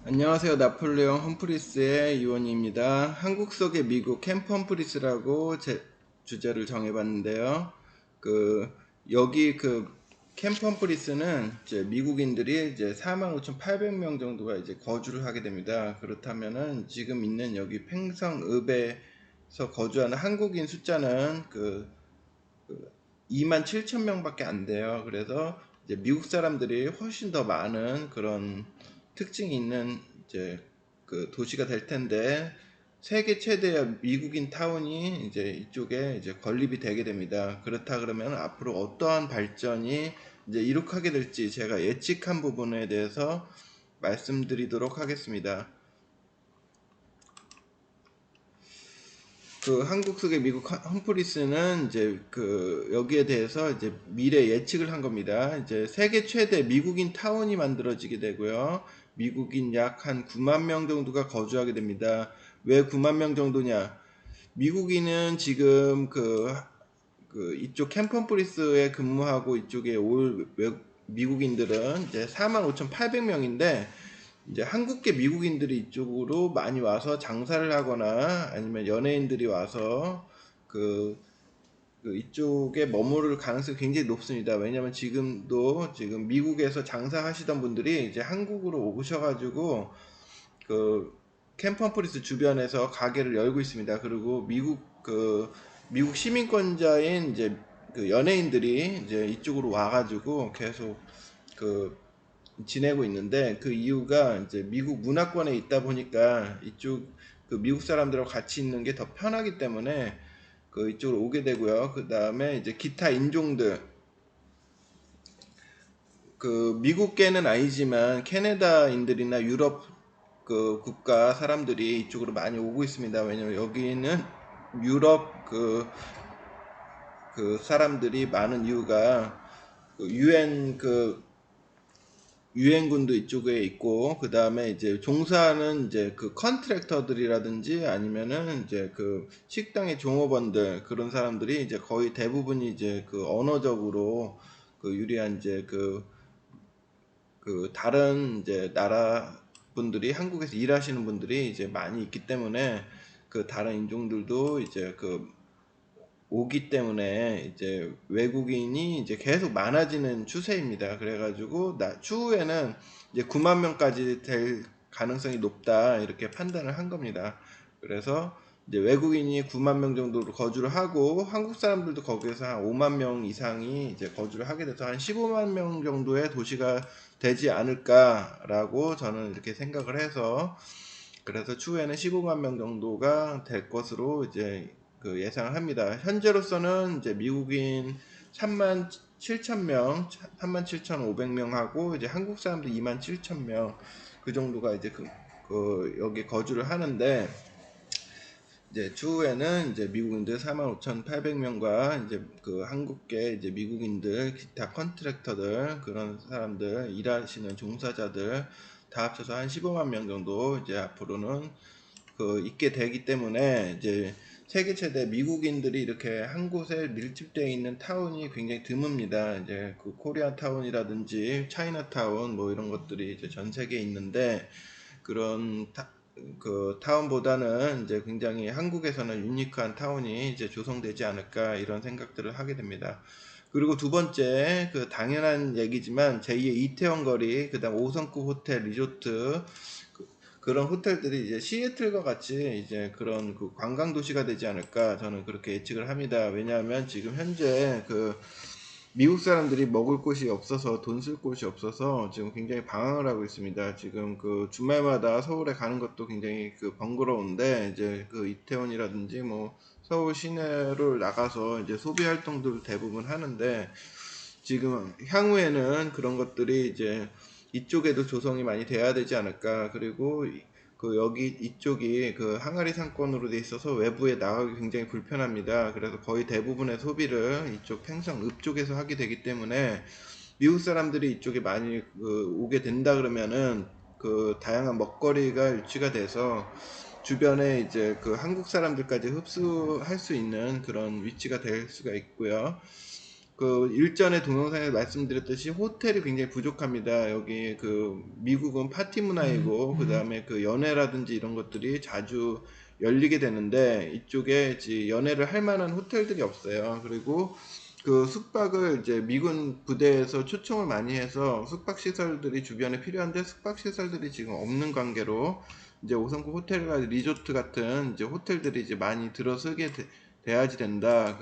안녕하세요. 나폴레옹 험프리스의 이원희입니다. 한국 속의 미국 캠프 험프리스라고 주제를 정해봤는데요. 그 여기 캠프 험프리스는 이제 미국인들이 이제 45,800명 정도가 이제 거주를 하게 됩니다. 그렇다면은 지금 있는 여기 팽성읍에서 거주하는 한국인 숫자는 27,000명밖에 안 돼요. 그래서 이제 미국 사람들이 훨씬 더 많은 그런 특징이 있는 이제 그 도시가 될 텐데, 세계 최대의 미국인 타운이 이제 이쪽에 이제 건립이 되게 됩니다. 그렇다 그러면 앞으로 어떠한 발전이 이제 이룩하게 될지 제가 예측한 부분에 대해서 말씀드리도록 하겠습니다. 한국 속의 미국 험프리스는 이제 여기에 대해서 이제 미래 예측을 한 겁니다. 이제 세계 최대 미국인 타운이 만들어지게 되고요. 미국인 약 한 9만 명 정도가 거주하게 됩니다. 왜 9만 명 정도냐? 미국인은 지금 이쪽 캠프 험프리스에 근무하고 이쪽에 올 미국인들은 이제 45,800명인데, 이제 한국계 미국인들이 이쪽으로 많이 와서 장사를 하거나 아니면 연예인들이 와서 그, 이쪽에 머무를 가능성이 굉장히 높습니다. 왜냐면 지금 미국에서 장사하시던 분들이 이제 한국으로 오셔가지고 그 캠퍼프리스 주변에서 가게를 열고 있습니다. 그리고 미국 시민권자인 이제 연예인들이 이제 이쪽으로 와가지고 계속 그 지내고 있는데, 그 이유가 이제 미국 문화권에 있다 보니까 이쪽 미국 사람들하고 같이 있는 게 더 편하기 때문에 이쪽으로 오게 되고요. 그 다음에 이제 기타 인종들, 미국계는 아니지만 캐나다인들이나 유럽 국가 사람들이 이쪽으로 많이 오고 있습니다. 왜냐면 여기는 유럽 사람들이 많은 이유가 유엔 유엔군도 이쪽에 있고, 그 다음에 이제 종사하는 이제 컨트랙터들이라든지 아니면은 이제 식당의 종업원들, 그런 사람들이 이제 거의 대부분이 이제 언어적으로 유리한 이제 다른 이제 나라 분들이, 한국에서 일하시는 분들이 이제 많이 있기 때문에 다른 인종들도 이제 오기 때문에 이제 외국인이 이제 계속 많아지는 추세입니다. 그래가지고 추후에는 이제 9만 명까지 될 가능성이 높다, 이렇게 판단을 한 겁니다. 그래서 이제 외국인이 9만 명 정도로 거주를 하고, 한국 사람들도 거기에서 한 5만 명 이상이 이제 거주를 하게 돼서 한 15만 명 정도의 도시가 되지 않을까라고 저는 이렇게 생각을 해서, 그래서 추후에는 15만 명 정도가 될 것으로 이제 예상을 합니다. 현재로서는 이제 미국인 3만 7천 명, 3만 7,500명 하고, 이제 한국 사람도 2만 7천 명, 그 정도가 이제 여기 거주를 하는데, 이제 추후에는 이제 미국인들 45,800명과 이제 한국계 이제 미국인들, 기타 컨트랙터들, 그런 사람들, 일하시는 종사자들 다 합쳐서 한 15만 명 정도 이제 앞으로는 있게 되기 때문에, 이제 세계 최대 미국인들이 이렇게 한 곳에 밀집되어 있는 타운이 굉장히 드뭅니다. 이제 코리아 타운이라든지 차이나 타운 뭐 이런 것들이 이제 전 세계에 있는데, 그런 타운보다는 이제 굉장히 한국에서는 유니크한 타운이 이제 조성되지 않을까, 이런 생각들을 하게 됩니다. 그리고 두 번째, 당연한 얘기지만 제2의 이태원 거리, 그다음 5성급 호텔, 리조트, 그런 호텔들이 이제 시애틀과 같이 이제 그런 관광 도시가 되지 않을까, 저는 그렇게 예측을 합니다. 왜냐하면 지금 현재 미국 사람들이 먹을 곳이 없어서, 돈 쓸 곳이 없어서 지금 굉장히 방황을 하고 있습니다. 지금 주말마다 서울에 가는 것도 굉장히 번거로운데, 이제 이태원이라든지 뭐 서울 시내를 나가서 이제 소비 활동들을 대부분 하는데, 지금 향후에는 그런 것들이 이제 이쪽에도 조성이 많이 돼야 되지 않을까. 그리고 여기 이쪽이 항아리 상권으로 돼 있어서 외부에 나가기 굉장히 불편합니다. 그래서 거의 대부분의 소비를 이쪽 팽성읍 쪽에서 하게 되기 때문에, 미국 사람들이 이쪽에 많이 오게 된다 그러면은 다양한 먹거리가 유치가 돼서 주변에 이제 한국 사람들까지 흡수할 수 있는 그런 위치가 될 수가 있고요. 그 일전에 동영상에 말씀드렸듯이 호텔이 굉장히 부족합니다. 여기 그 미국은 파티 문화이고 그 다음에 그 연애라든지 이런 것들이 자주 열리게 되는데 이쪽에 이제 연애를 할 만한 호텔들이 없어요. 그리고 그 숙박을 이제 미군 부대에서 초청을 많이 해서 숙박 시설들이 주변에 필요한데 숙박 시설들이 지금 없는 관계로 이제 5성급 호텔과 리조트 같은 이제 호텔들이 이제 많이 들어서게 돼야지 된다.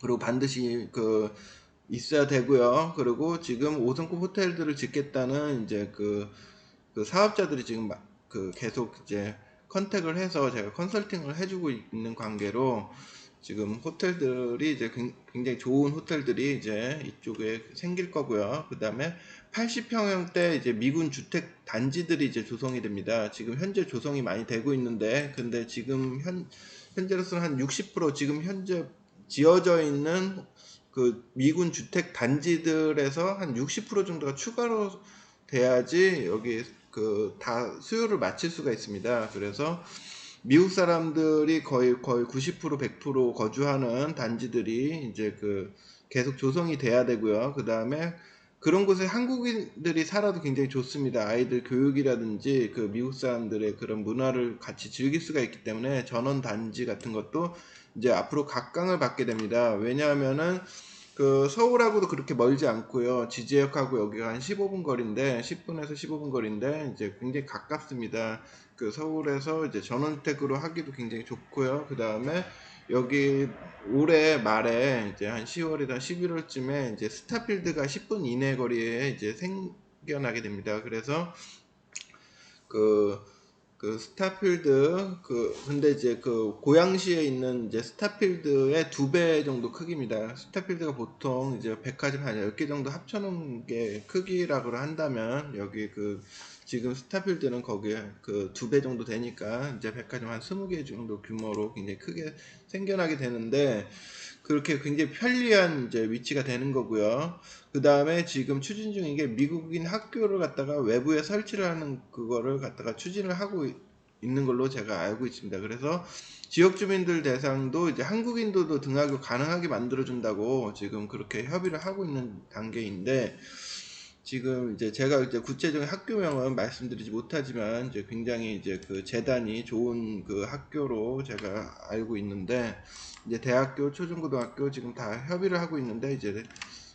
그리고 반드시 그 있어야 되고요. 그리고 지금 5성급 호텔들을 짓겠다는 이제 그 사업자들이 지금 그 계속 이제 컨택을 해서 제가 컨설팅을 해주고 있는 관계로 지금 호텔들이 이제 굉장히 좋은 호텔들이 이제 이쪽에 생길 거고요. 그 다음에 80평형대 이제 미군 주택 단지들이 이제 조성이 됩니다. 지금 현재 조성이 많이 되고 있는데, 근데 지금 현재로서는 한 60% 지금 현재 지어져 있는 그 미군 주택 단지들에서 한 60% 정도가 추가로 돼야지 여기 그 다 수요를 맞출 수가 있습니다. 그래서 미국 사람들이 거의 90% 100% 거주하는 단지들이 이제 그 계속 조성이 돼야 되고요. 그 다음에 그런 곳에 한국인들이 살아도 굉장히 좋습니다. 아이들 교육이라든지 그 미국 사람들의 그런 문화를 같이 즐길 수가 있기 때문에 전원 단지 같은 것도 이제 앞으로 각광을 받게 됩니다. 왜냐하면은 그 서울하고도 그렇게 멀지 않고요. 지지역하고 여기가 한 15분 거리인데 10분에서 15분 거리인데 이제 굉장히 가깝습니다. 그 서울에서 이제 전원주택으로 하기도 굉장히 좋고요. 그 다음에 여기 올해 말에 이제 한 10월이나 11월쯤에 이제 스타필드가 10분 이내 거리에 이제 생겨나게 됩니다. 그래서 그 스타필드 근데 이제 그 고양시에 있는 이제 스타필드의 2배 정도 크기입니다. 스타필드가 보통 이제 백화점 한 10개 정도 합쳐놓은 게 크기라고 한다면 여기 그 지금 스타필드는 거기에 그 2배 정도 되니까 이제 백화점 한 20개 정도 규모로 굉장히 크게 생겨나게 되는데 그렇게 굉장히 편리한 이제 위치가 되는 거고요. 그 다음에 지금 추진 중인 게 미국인 학교를 갖다가 외부에 설치를 하는 그거를 갖다가 추진을 하고 있는 걸로 제가 알고 있습니다. 그래서 지역 주민들 대상도 이제 한국인들도 등하교 가능하게 만들어준다고 지금 그렇게 협의를 하고 있는 단계인데 지금 이제 제가 이제 구체적인 학교명은 말씀드리지 못하지만 이제 굉장히 이제 그 재단이 좋은 그 학교로 제가 알고 있는데 이제 대학교, 초중고등학교 지금 다 협의를 하고 있는데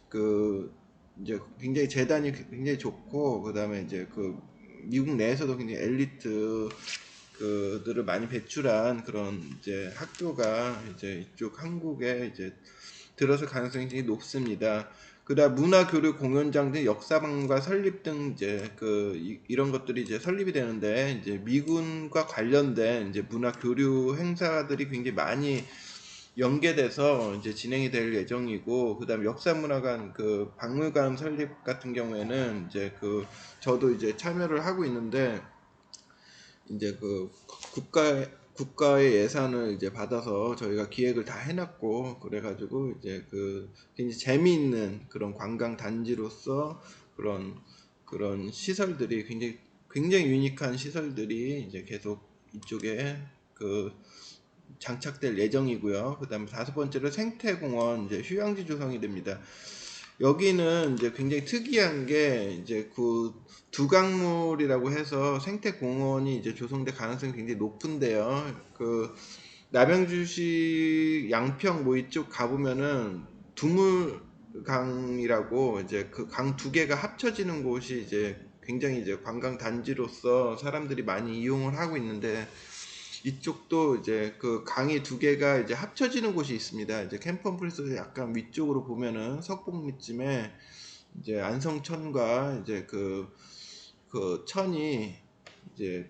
그 이제 굉장히 재단이 굉장히 좋고 그다음에 이제 그 미국 내에서도 굉장히 엘리트 그들을 많이 배출한 그런 이제 학교가 이제 이쪽 한국에 이제 들어설 가능성이 굉장히 높습니다. 그다음 문화교류 공연장 등 역사박물관 설립 등 이제 이런 것들이 이제 설립이 되는데 이제 미군과 관련된 이제 문화교류 행사들이 굉장히 많이 연계돼서 이제 진행이 될 예정이고 그다음 역사문화관 그 박물관 설립 같은 경우에는 이제 저도 이제 참여를 하고 있는데 이제 국가의 예산을 이제 받아서 저희가 기획을 다 해놨고 그래가지고 이제 굉장히 재미있는 그런 관광 단지로서 그런 시설들이 굉장히 유니크한 시설들이 이제 계속 이쪽에 장착될 예정이고요. 그 다음에 다섯 번째로 생태공원 이제 휴양지 조성이 됩니다. 여기는 이제 굉장히 특이한 게 이제 두강물이라고 해서 생태공원이 이제 조성될 가능성이 굉장히 높은데요. 남양주시 양평 뭐 이쪽 가보면은 두물강이라고 이제 그 강 두 개가 합쳐지는 곳이 이제 굉장히 이제 관광 단지로서 사람들이 많이 이용을 하고 있는데 이쪽도 이제 그 강이 두 개가 이제 합쳐지는 곳이 있습니다. 이제 캠퍼플레이스에서 약간 위쪽으로 보면은 석봉리쯤에 이제 안성천과 이제 그 천이 이제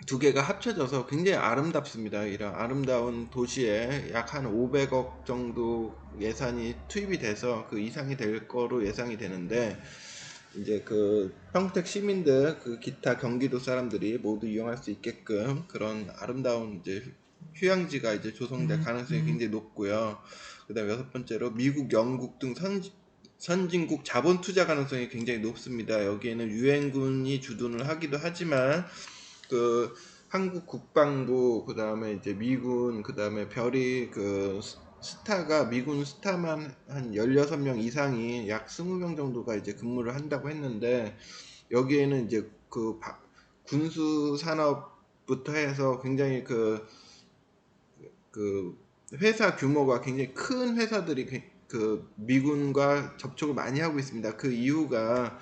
두 개가 합쳐져서 굉장히 아름답습니다. 이런 아름다운 도시에 약 한 500억 정도 예산이 투입이 돼서 그 이상이 될 거로 예상이 되는데 이제 평택 시민들 기타 경기도 사람들이 모두 이용할 수 있게끔 그런 아름다운 이제 휴양지가 이제 조성될 가능성이 굉장히 높고요. 그다음 여섯 번째로 미국, 영국 등 선진국 자본 투자 가능성이 굉장히 높습니다. 여기에는 유엔군이 주둔을 하기도 하지만 한국 국방부 그다음에 이제 미군 그다음에 별이 스타가 미군 스타만 한 16명 이상이 약 20명 정도가 이제 근무를 한다고 했는데 여기에는 이제 그 군수 산업부터 해서 굉장히 그 회사 규모가 굉장히 큰 회사들이 그 미군과 접촉을 많이 하고 있습니다. 그 이유가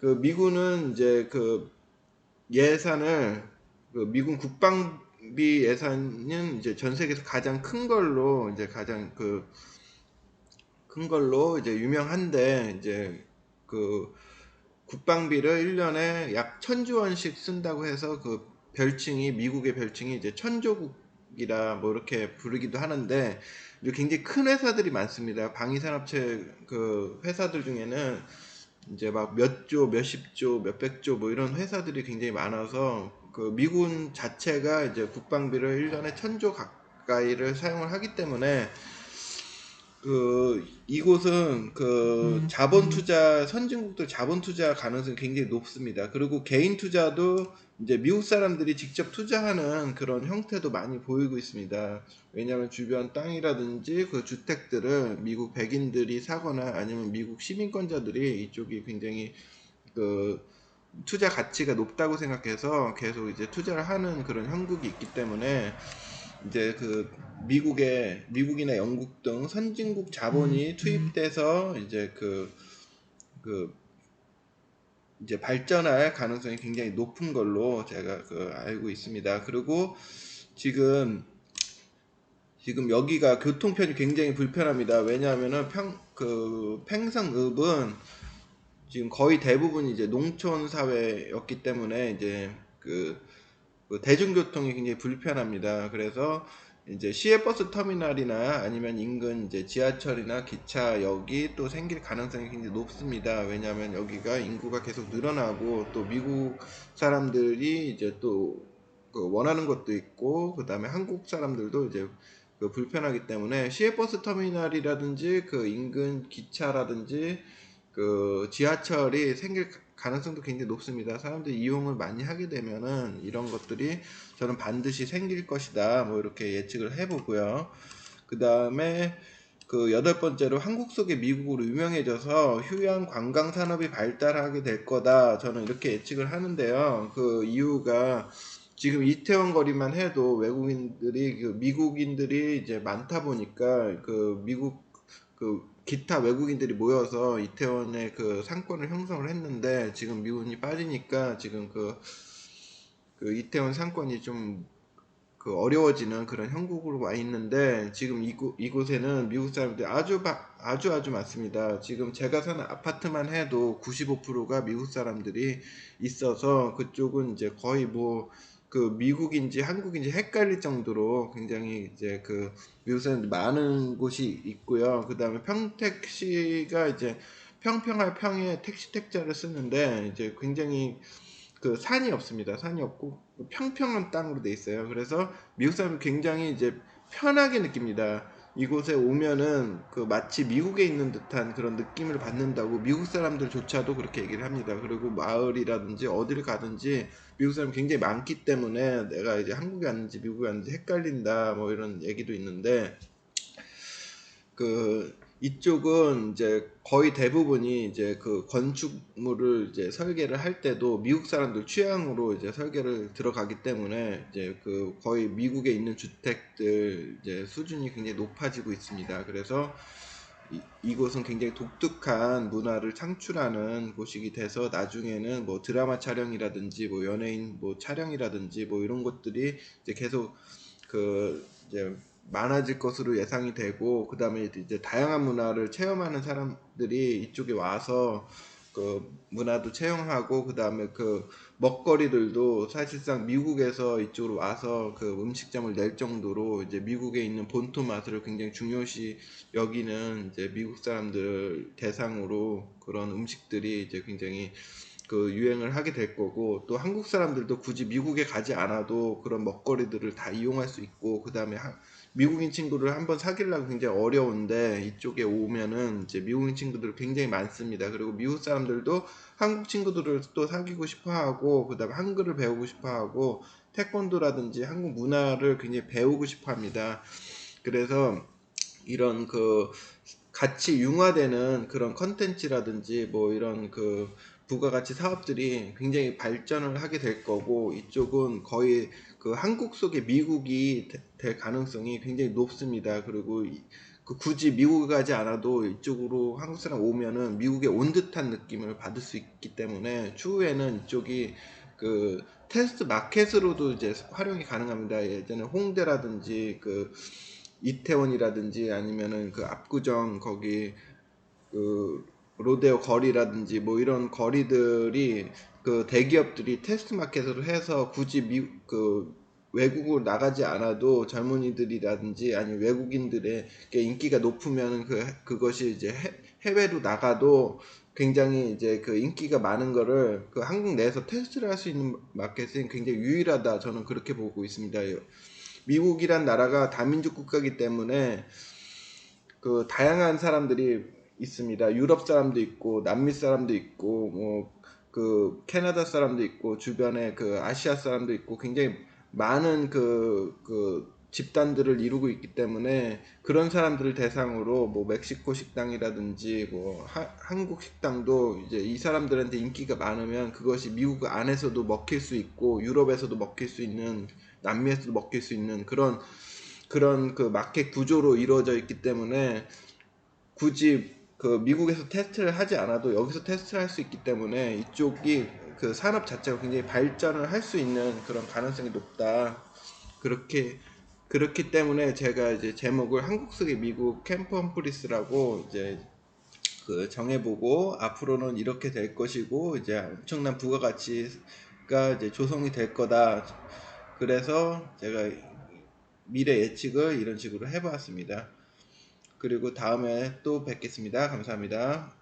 그 미군은 이제 그 예산을 그 미군 국방비 예산은 이제 전 세계에서 가장 큰 걸로 이제 가장 큰 걸로 이제 유명한데 이제 그 국방비를 1년에 약 1000조 원씩 쓴다고 해서 그 별칭이 미국의 별칭이 이제 천조국이라 뭐 이렇게 부르기도 하는데 이제 굉장히 큰 회사들이 많습니다. 방위산업체 그 회사들 중에는 이제 막 몇 조, 몇십 조, 몇백 조 뭐 이런 회사들이 굉장히 많아서 그 미군 자체가 이제 국방비를 1년에 1000조 가까이를 사용을 하기 때문에 그 이곳은 그 자본 투자 선진국들 자본 투자 가능성이 굉장히 높습니다. 그리고 개인 투자도 이제 미국 사람들이 직접 투자하는 그런 형태도 많이 보이고 있습니다. 왜냐하면 주변 땅이라든지 그 주택들을 미국 백인들이 사거나 아니면 미국 시민권자들이 이쪽이 굉장히 그 투자 가치가 높다고 생각해서 계속 이제 투자를 하는 그런 형국이 있기 때문에 이제 그 미국이나 영국 등 선진국 자본이 투입돼서 이제 그 이제 발전할 가능성이 굉장히 높은 걸로 제가 알고 있습니다. 그리고 지금 여기가 교통편이 굉장히 불편합니다. 왜냐하면은 팽성읍은 지금 거의 대부분 이제 농촌 사회였기 때문에 이제 그 대중교통이 굉장히 불편합니다. 그래서 이제 시외버스 터미널이나 아니면 인근 이제 지하철이나 기차역이 또 생길 가능성이 굉장히 높습니다. 왜냐하면 여기가 인구가 계속 늘어나고 또 미국 사람들이 이제 또그 원하는 것도 있고 그 다음에 한국 사람들도 이제 그 불편하기 때문에 시외버스 터미널이라든지 그 인근 기차라든지 그 지하철이 생길 가능성도 굉장히 높습니다. 사람들이 이용을 많이 하게 되면은 이런 것들이 저는 반드시 생길 것이다. 뭐 이렇게 예측을 해보고요. 그 다음에 그 여덟 번째로 한국 속의 미국으로 유명해져서 휴양 관광 산업이 발달하게 될 거다. 저는 이렇게 예측을 하는데요. 그 이유가 지금 이태원 거리만 해도 외국인들이 미국인들이 이제 많다 보니까 그 미국 그 기타 외국인들이 모여서 이태원의 그 상권을 형성을 했는데 지금 미군이 빠지니까 지금 그 이태원 상권이 좀 그 어려워지는 그런 형국으로 와 있는데 지금 이곳에는 미국 사람들이 아주 많습니다. 지금 제가 사는 아파트만 해도 95%가 미국 사람들이 있어서 그쪽은 이제 거의 뭐 그 미국인지 한국인지 헷갈릴 정도로 굉장히 이제 그 미국 사람들이 많은 곳이 있고요. 그 다음에 평택시가 이제 평평할 평에 택시 택자를 쓰는데 이제 굉장히 그 산이 없습니다. 산이 없고 평평한 땅으로 돼 있어요. 그래서 미국 사람이 굉장히 이제 편하게 느낍니다. 이곳에 오면은 그 마치 미국에 있는 듯한 그런 느낌을 받는다고 미국 사람들조차도 그렇게 얘기를 합니다. 그리고 마을이라든지 어디를 가든지 미국 사람이 굉장히 많기 때문에 내가 이제 한국에 왔는지 미국에 왔는지 헷갈린다 뭐 이런 얘기도 있는데 그 이쪽은 이제 거의 대부분이 이제 그 건축물을 이제 설계를 할 때도 미국 사람들 취향으로 이제 설계를 들어가기 때문에 이제 그 거의 미국에 있는 주택들 이제 수준이 굉장히 높아지고 있습니다. 그래서 이곳은 굉장히 독특한 문화를 창출하는 곳이기 돼서 나중에는 뭐 드라마 촬영이라든지 뭐 연예인 뭐 촬영이라든지 뭐 이런 것들이 이제 계속 이제 많아질 것으로 예상이 되고 그 다음에 이제 다양한 문화를 체험하는 사람들이 이쪽에 와서 그 문화도 체험하고 그 다음에 그 먹거리들도 사실상 미국에서 이쪽으로 와서 그 음식점을 낼 정도로 이제 미국에 있는 본토 맛을 굉장히 중요시 여기는 이제 미국 사람들 대상으로 그런 음식들이 이제 굉장히 그 유행을 하게 될 거고 또 한국 사람들도 굳이 미국에 가지 않아도 그런 먹거리들을 다 이용할 수 있고 그 다음에 미국인 친구를 한번 사귀려고 굉장히 어려운데 이쪽에 오면은 이제 미국인 친구들 굉장히 많습니다. 그리고 미국 사람들도 한국 친구들을 또 사귀고 싶어 하고 그 다음에 한글을 배우고 싶어 하고 태권도라든지 한국 문화를 굉장히 배우고 싶어 합니다. 그래서 이런 그 같이 융화되는 그런 컨텐츠라든지 뭐 이런 그 부가가치 사업들이 굉장히 발전을 하게 될 거고, 이쪽은 거의 그 한국 속에 미국이 될 가능성이 굉장히 높습니다. 그리고 그 굳이 미국에 가지 않아도 이쪽으로 한국 사람 오면은 미국에 온 듯한 느낌을 받을 수 있기 때문에 추후에는 이쪽이 그 테스트 마켓으로도 이제 활용이 가능합니다. 예전에 홍대라든지 그 이태원이라든지 아니면은 그 압구정 거기 그 로데오 거리라든지 뭐 이런 거리들이 그 대기업들이 테스트 마켓으로 해서 굳이 그 외국으로 나가지 않아도 젊은이들이라든지 아니면 외국인들의 인기가 높으면 그것이 이제 해외로 나가도 굉장히 이제 그 인기가 많은 거를 그 한국 내에서 테스트를 할 수 있는 마켓은 굉장히 유일하다, 저는 그렇게 보고 있습니다. 미국이란 나라가 다민족 국가이기 때문에 그 다양한 사람들이 있습니다. 유럽 사람도 있고 남미 사람도 있고 뭐 그 캐나다 사람도 있고 주변에 그 아시아 사람도 있고 굉장히 많은 그 집단들을 이루고 있기 때문에 그런 사람들을 대상으로 뭐 멕시코 식당이라든지 뭐 한국 식당도 이제 이 사람들한테 인기가 많으면 그것이 미국 안에서도 먹힐 수 있고 유럽에서도 먹힐 수 있는, 남미에서도 먹힐 수 있는 그런 그 마켓 구조로 이루어져 있기 때문에 굳이 그 미국에서 테스트를 하지 않아도 여기서 테스트를 할 수 있기 때문에 이쪽이 그 산업 자체가 굉장히 발전을 할 수 있는 그런 가능성이 높다. 그렇게 그렇기 때문에 제가 이제 제목을 한국 속의 미국 캠프 험프리스라고 이제 그 정해보고, 앞으로는 이렇게 될 것이고 이제 엄청난 부가가치가 이제 조성이 될 거다. 그래서 제가 미래 예측을 이런 식으로 해보았습니다. 그리고 다음에 또 뵙겠습니다. 감사합니다.